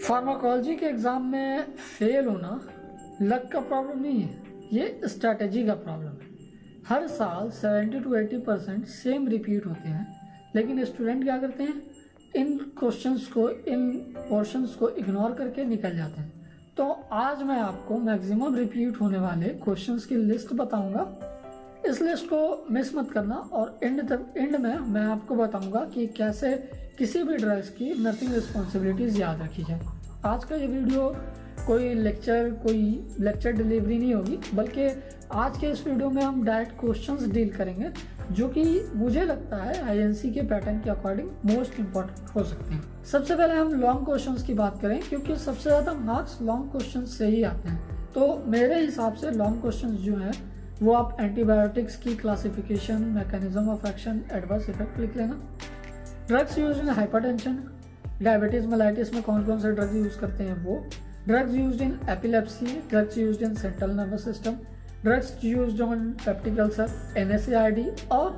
Pharmacology के exam में fail होना लक का प्रॉब्लम नहीं है, ये स्ट्रैटेजी का प्रॉब्लम है। हर साल 70 to 80% सेम रिपीट होते हैं, लेकिन स्टूडेंट क्या करते हैं, इन क्वेश्चंस को, इन पोर्शंस को इग्नोर करके निकल जाते हैं। तो आज मैं आपको मैक्सिमम रिपीट होने वाले क्वेश्चंस की लिस्ट बताऊंगा। इस लिस्ट को मिस मत करना और एंड में मैं आपको बताऊंगा कि कैसे किसी भी ड्रग्स की नर्सिंग रिस्पॉन्सिबिलिटीज़ याद रखी जाए। आज का ये वीडियो कोई लेक्चर डिलीवरी नहीं होगी, बल्कि आज के इस वीडियो में हम डायरेक्ट क्वेश्चंस डील करेंगे जो कि मुझे लगता है आईएनसी के पैटर्न के अकॉर्डिंग मोस्ट इम्पॉर्टेंट हो सकते हैं। सबसे पहले हम लॉन्ग क्वेश्चंस की बात करें, क्योंकि सबसे ज़्यादा मार्क्स लॉन्ग क्वेश्चन से ही आते हैं। तो मेरे हिसाब से लॉन्ग क्वेश्चन जो हैं वो आप एंटीबायोटिक्स की classification, mechanism of action, adverse effect लिख लेना। Drugs use in hypertension, diabetes mellitus में कौन कौन से ड्रग्स यूज करते हैं वो, drugs used in epilepsy, drugs used in central nervous system, drugs used on peptic ulcer, NSAID और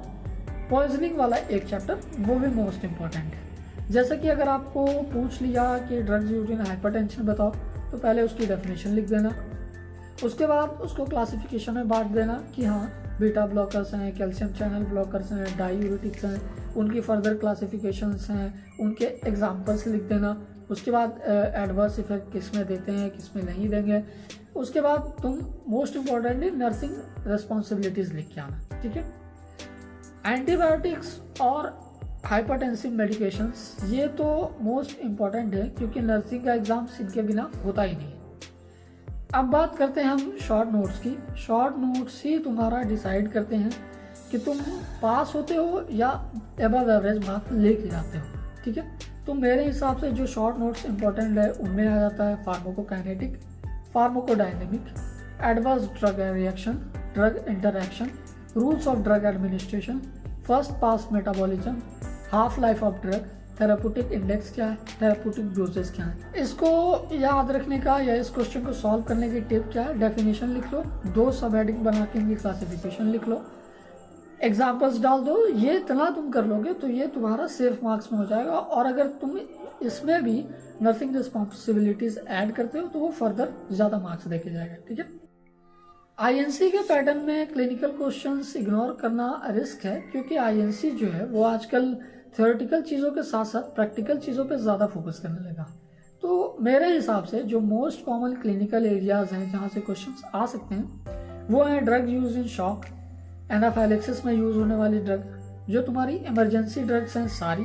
पॉइजनिंग वाला एक चैप्टर वो भी मोस्ट इंपॉर्टेंट है। जैसे कि अगर आपको पूछ लिया कि ड्रग्स यूज्ड इन हाइपरटेंशन बताओ, तो पहले उसकी डेफिनेशन लिख देना, उसके बाद उसको क्लासिफिकेशन में बांट देना कि हाँ बीटा ब्लॉकर्स हैं, कैल्शियम चैनल ब्लॉकर्स हैं, डायूरेटिक्स हैं, उनकी फर्दर क्लासिफिकेशंस हैं, उनके एग्जांपल्स लिख देना। उसके बाद एडवर्स इफेक्ट किस में देते हैं, किस में नहीं देंगे। उसके बाद तुम मोस्ट इम्पॉर्टेंटली नर्सिंग रिस्पॉन्सिबिलिटीज़ लिख के आना, ठीक है। एंटीबायोटिक्स और हाइपरटेंसिव मेडिकेशंस ये तो मोस्ट इम्पॉर्टेंट है, क्योंकि नर्सिंग का एग्ज़ाम इनके बिना होता ही नहीं है। अब बात करते हैं हम शॉर्ट नोट्स की। शॉर्ट नोट्स ही तुम्हारा डिसाइड करते हैं कि तुम पास होते हो या अबव एवरेज मार्क्स लेके जाते हो, ठीक है। तो मेरे हिसाब से जो शॉर्ट नोट्स इंपॉर्टेंट है उनमें आ जाता है pharmacokinetic, pharmacodynamic, adverse drug reaction, drug interaction, rules of drug administration, first pass metabolism, half life of drug, therapeutic index क्या है, थेराप्यूटिक डोजेस क्या है। इसको याद रखने का या इस क्वेश्चन को सॉल्व करने की टिप क्या है, डेफिनेशन लिख लो, 2 सब हेडिंग बना के इनकी क्लासिफिकेशन लिख लो, एग्जाम्पल्स डाल दो। ये इतना तुम कर लोगे तो ये तुम्हारा सेफ मार्क्स में हो जाएगा। और अगर तुम इसमें भी नर्सिंग रिस्पॉन्सिबिलिटीज ऐड करते हो तो वो फर्दर ज़्यादा मार्क्स देके जाएगा, ठीक है। आईएनसी के पैटर्न में क्लिनिकल क्वेश्चंस इग्नोर करना रिस्क है, क्योंकि आईएनसी जो है वो आजकल थ्योरेटिकल चीज़ों के साथ साथ प्रैक्टिकल चीज़ों पे ज़्यादा फोकस करने लगा। तो मेरे हिसाब से जो मोस्ट कॉमन क्लिनिकल एरियाज हैं जहाँ से क्वेश्चंस आ सकते हैं वो हैं drug use in shock, anaphylaxis में यूज होने वाली ड्रग, जो तुम्हारी इमरजेंसी ड्रग्स हैं सारी,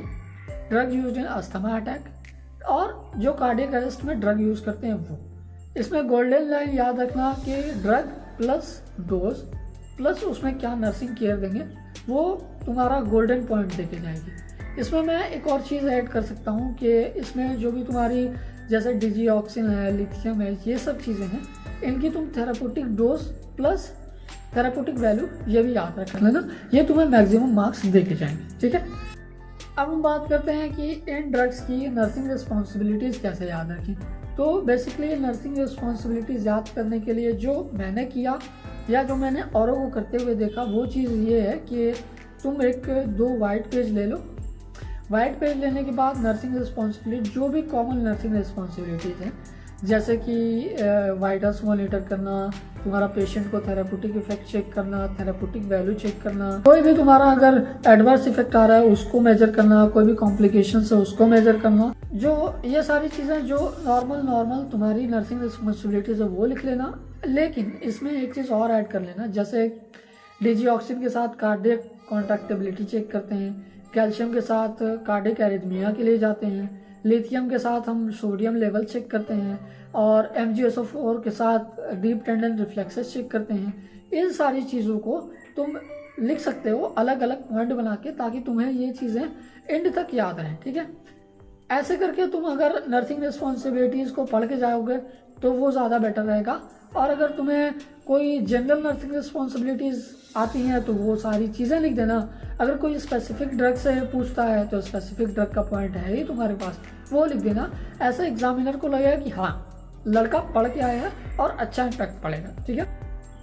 drug use in asthma attack, और जो कार्डियक अरेस्ट में ड्रग यूज करते हैं वो। इसमें गोल्डन लाइन याद रखना कि ड्रग प्लस डोज प्लस उसमें क्या नर्सिंग केयर देंगे वो तुम्हारा गोल्डन पॉइंट देके जाएगी। इसमें मैं एक और चीज़ ऐड कर सकता हूँ कि इसमें जो भी तुम्हारी जैसे डिजीऑक्सिन है, लिथियम है, ये सब चीज़ें हैं, इनकी तुम therapeutic dose plus therapeutic value ये भी याद रख लेना, ये तुम्हें मैक्सिमम मार्क्स दे के जाएंगे, ठीक है। अब हम बात करते हैं कि इन ड्रग्स की नर्सिंग रिस्पॉन्सिबिलिटीज़ कैसे याद रखें। तो बेसिकली नर्सिंग रिस्पॉन्सिबिलिटीज़ याद करने के लिए जो मैंने किया या जो मैंने औरों को करते हुए देखा वो चीज़ ये है कि तुम 2 वाइट पेज ले लो। वाइट पेज लेने के बाद नर्सिंग रिस्पॉन्सिबिलिटी जो भी कॉमन नर्सिंग रिस्पॉन्सिबिलिटीज़ हैं, जैसे कि वाइटल्स मॉनिटर करना, तुम्हारा पेशेंट को थेराप्यूटिक इफेक्ट चेक करना, थेराप्यूटिक वैल्यू चेक करना, कोई भी तुम्हारा अगर एडवर्स इफेक्ट आ रहा है उसको मेजर करना, कोई भी कॉम्प्लिकेशंस है उसको मेजर करना, जो ये सारी चीज़ें जो नॉर्मल तुम्हारी नर्सिंग रिस्पॉन्सिबिलिटीज़ है वो लिख लेना। लेकिन इसमें एक चीज़ और ऐड कर लेना, जैसे डिजीऑक्सिन के साथ कार्डियक कॉन्ट्रैक्टिबिलिटी चेक करते हैं, कैल्शियम के साथ कार्डियक एरिथमिया के लिए जाते हैं, लिथियम के साथ हम सोडियम लेवल चेक करते हैं, और MgSO4 के साथ डीप टेंडन रिफ्लेक्सेस चेक करते हैं। इन सारी चीज़ों को तुम लिख सकते हो अलग अलग पॉइंट बना के, ताकि तुम्हें ये चीज़ें एंड तक याद रहें, ठीक है। ऐसे करके तुम अगर नर्सिंग रिस्पॉन्सिबिलिटीज़ को पढ़ के जाओगे तो वो ज़्यादा बेटर रहेगा। और अगर तुम्हें कोई जनरल नर्सिंग रिस्पॉन्सिबिलिटीज़ आती हैं तो वो सारी चीज़ें लिख देना। अगर कोई स्पेसिफिक ड्रग से पूछता है तो स्पेसिफिक ड्रग का पॉइंट है ही तुम्हारे पास, वो लिख देना। ऐसे एग्जामिनर को लगेगा कि हाँ लड़का पढ़ के आया है और अच्छा इम्पैक्ट पड़ेगा, ठीक है।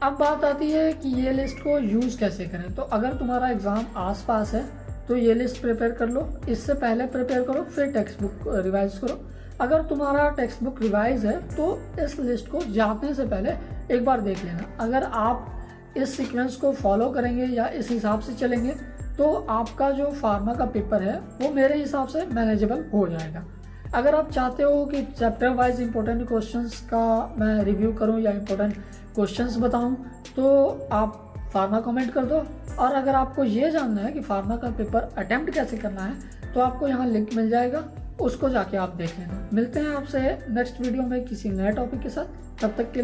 अब बात आती है कि ये लिस्ट को यूज़ कैसे करें। तो अगर तुम्हारा एग्ज़ाम आसपास है तो ये लिस्ट प्रिपेयर कर लो, इससे पहले प्रिपेयर करो, फिर टेक्स्ट बुक रिवाइज करो। अगर तुम्हारा टेक्स्ट बुक रिवाइज है तो इस लिस्ट को जाने से पहले एक बार देख लेना। अगर आप इस सीक्वेंस को फॉलो करेंगे या इस हिसाब से चलेंगे तो आपका जो फार्मा का पेपर है वो मेरे हिसाब से मैनेजेबल हो जाएगा। अगर आप चाहते हो कि चैप्टर वाइज इंपॉर्टेंट क्वेश्चंस का मैं रिव्यू करूं या इंपॉर्टेंट क्वेश्चंस बताऊं तो आप फार्मा कमेंट कर दो। और अगर आपको ये जानना है कि फार्मा का पेपर अटेम्प्ट कैसे करना है तो आपको यहाँ लिंक मिल जाएगा, उसको जाके आप देख लेना। मिलते हैं आपसे नेक्स्ट वीडियो में किसी नए टॉपिक के साथ, तब तक के लिए